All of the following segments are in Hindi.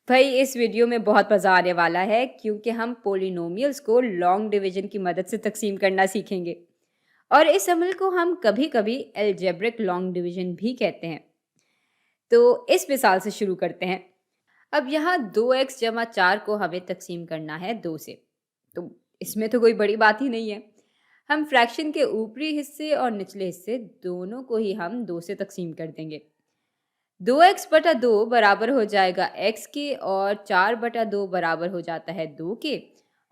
भाई इस वीडियो में बहुत मज़ा आने वाला है क्योंकि हम पोलिनोमियल्स को लॉन्ग डिवीजन की मदद से तकसीम करना सीखेंगे और इस अमल को हम कभी-कभी अलजेब्रिक लॉन्ग डिवीजन भी कहते हैं। तो इस मिसाल से शुरू करते हैं। अब यहाँ 2x जमा 4 को हमें तकसीम करना है 2 से। तो इसमें तो कोई बड़ी बात ही नहीं है। हम फ्रैक्शन के ऊपरी हिस्से और निचले हिस्से दोनों को ही हम 2 से तकसीम कर देंगे। 2x/2 बराबर हो जाएगा x के और 4/2 बराबर हो जाता है 2 के।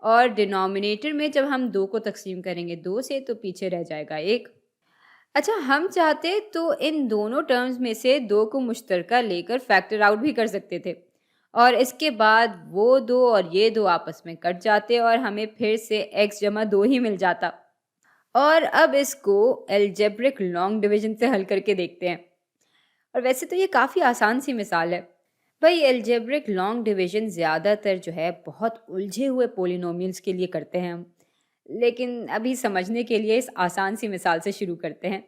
और डिनोमिनेटर में जब हम 2 को तकसीम करेंगे 2 से तो पीछे रह जाएगा 1। अच्छा, हम चाहते तो इन दोनों टर्म्स में से 2 को मुश्तरका लेकर फैक्टर आउट भी कर सकते थे और इसके बाद वो 2 और ये 2 आपस में कट जाते और हमें फिर से x जमा 2 ही मिल जाता। और अब इसको अलजेब्रिक लॉन्ग डिवीजन से हल करके देखते हैं। और वैसे तो ये काफ़ी आसान सी मिसाल है। भाई अलजेब्रिक लॉन्ग डिवीजन ज़्यादातर जो है बहुत उलझे हुए पोलिनोमियल्स के लिए करते हैं हम। लेकिन अभी समझने के लिए इस आसान सी मिसाल से शुरू करते हैं।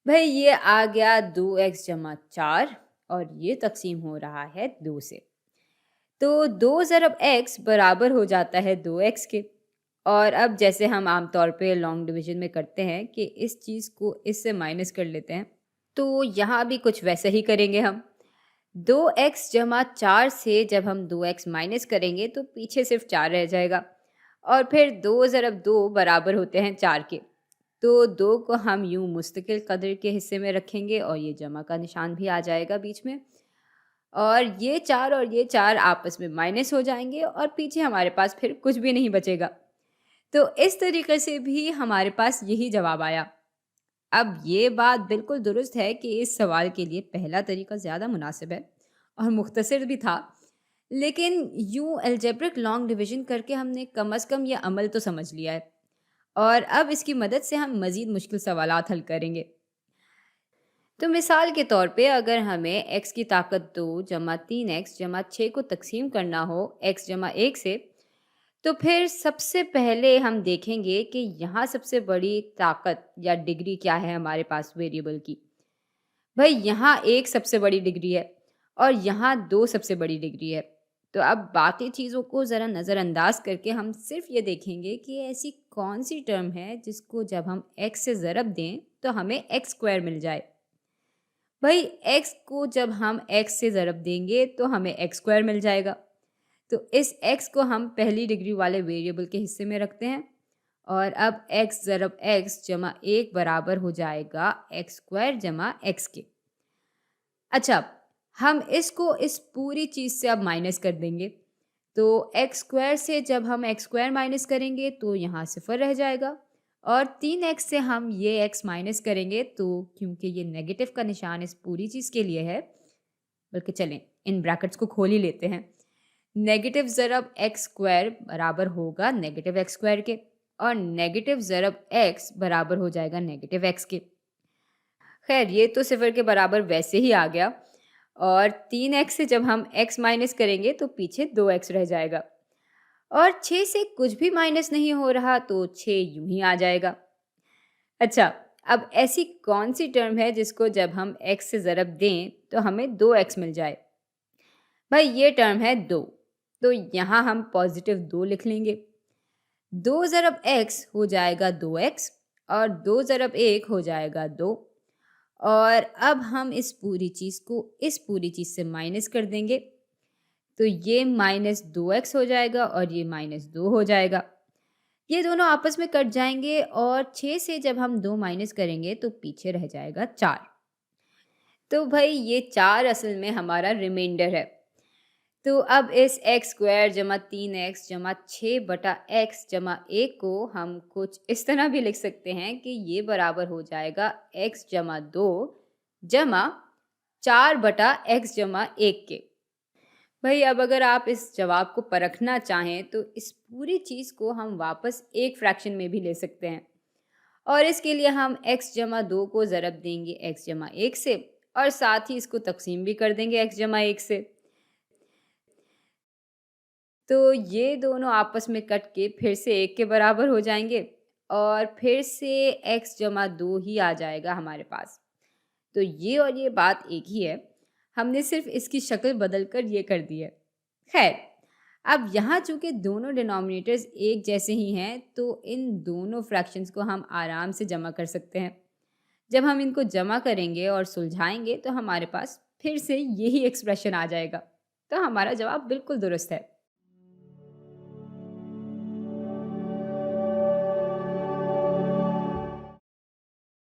भाई ये आ गया 2x जमा 4 और ये तकसीम हो रहा है 2 से। तो 2 ज़रब x बराबर हो जाता है 2x के। और अब जैसे हम आमतौर पे लॉन्ग डिवीजन में करते हैं कि इस चीज़ को इससे माइनस कर लेते हैं, तो यहाँ भी कुछ वैसे ही करेंगे हम। 2x जमा 4 से जब हम 2x माइनस करेंगे तो पीछे सिर्फ 4 रह जाएगा और फिर 2 ज़रब 2 बराबर होते हैं 4 के। तो 2 को हम यूं मुस्तकिल कदर के हिस्से में रखेंगे और ये जमा का निशान भी आ जाएगा बीच में। और ये 4 आपस में माइनस हो जाएंगे और पीछे हमारे पास फिर कुछ भी नहीं बचेगा। तो इस तरीके से भी हमारे पास यही जवाब आया। अब ये बात बिल्कुल दुरुस्त है कि इस सवाल के लिए पहला तरीका ज़्यादा मुनासिब है और मुख्तसर भी था। लेकिन यूं अलजेब्रिक लॉन्ग डिवीजन करके हमने कम से कम ये अमल तो समझ लिया है और अब इसकी मदद से हम मज़ीद मुश्किल सवालात हल करेंगे। तो मिसाल के तौर पे अगर हमें x की ताकत 2 जमा 3x जमा 6 को तकसीम करना हो x जमा 1 से, तो फिर सबसे पहले हम देखेंगे कि यहाँ सबसे बड़ी ताकत या डिग्री क्या है हमारे पास वेरिएबल की। भाई यहाँ 1 सबसे बड़ी डिग्री है और यहाँ 2 सबसे बड़ी डिग्री है। तो अब बाकी चीज़ों को ज़रा नज़रअंदाज करके हम सिर्फ ये देखेंगे कि ऐसी कौन सी टर्म है जिसको जब हम x से ज़रब दें तो हमें x स्क्वायर मिल जाए। भाई x को जब हम x से ज़रब देंगे तो हमें x स्क्वायर मिल जाएगा। तो इस x को हम पहली डिग्री वाले वेरिएबल के हिस्से में रखते हैं और अब x ज़रब x जमा 1 बराबर हो जाएगा x स्क्वायर जमा x के। अच्छा, हम इसको इस पूरी चीज़ से अब माइनस कर देंगे। तो x स्क्वायर से जब हम x स्क्वायर माइनस करेंगे तो यहाँ सिफर रह जाएगा और 3x से हम ये x माइनस करेंगे तो क्योंकि ये नेगेटिव का निशान इस पूरी चीज़ के लिए है, बल्कि चलें इन ब्रैकेट्स को खोल ही लेते हैं। नेगेटिव ज़रब x स्क्वायर बराबर होगा नेगेटिव x स्क्वायर के और नेगेटिव ज़रब x बराबर हो जाएगा नेगेटिव x के। खैर ये तो सिफर के बराबर वैसे ही आ गया और 3x से जब हम x माइनस करेंगे तो पीछे 2x रह जाएगा और 6 से कुछ भी माइनस नहीं हो रहा तो 6 यूं ही आ जाएगा। अच्छा, अब ऐसी कौन सी टर्म है जिसको जब हम x से ज़रब दें तो हमें 2x मिल जाए? भाई ये टर्म है 2। तो यहाँ हम पॉजिटिव 2 लिख लेंगे। 2 ज़रब x हो जाएगा 2x और 2 ज़रब 1 हो जाएगा 2। और अब हम इस पूरी चीज़ को इस पूरी चीज़ से माइनस कर देंगे। तो ये -2x हो जाएगा और ये -2 हो जाएगा। ये दोनों आपस में कट जाएंगे और 6 से जब हम 2 माइनस करेंगे तो पीछे रह जाएगा 4। तो भाई ये 4 असल में हमारा रिमाइंडर है। तो अब इस x स्क्वायर जमा 3x जमा 6 बटा x जमा 1 को हम कुछ इस तरह भी लिख सकते हैं कि ये बराबर हो जाएगा x जमा 2 जमा 4 बटा x जमा 1 के। भाई अब अगर आप इस जवाब को परखना चाहें तो इस पूरी चीज़ को हम वापस एक फ्रैक्शन में भी ले सकते हैं और इसके लिए हम x जमा 2 को ज़रब देंगे x जमा 1 से और साथ ही इसको तकसीम भी कर देंगे x जमा 1 से। तो ये दोनों आपस में कट के फिर से 1 के बराबर हो जाएंगे और फिर से x जमा 2 ही आ जाएगा हमारे पास। तो ये और ये बात एक ही है, हमने सिर्फ इसकी शक्ल बदल कर ये कर दी है। खैर, अब यहाँ चूँकि दोनों डिनोमिनेटर्स एक जैसे ही हैं, तो इन दोनों फ्रैक्शंस को हम आराम से जमा कर सकते हैं। जब हम इनको जमा करेंगे और सुलझाएँगे, तो हमारे पास फिर से यही एक्सप्रेशन आ जाएगा। तो हमारा जवाब बिल्कुल दुरुस्त है।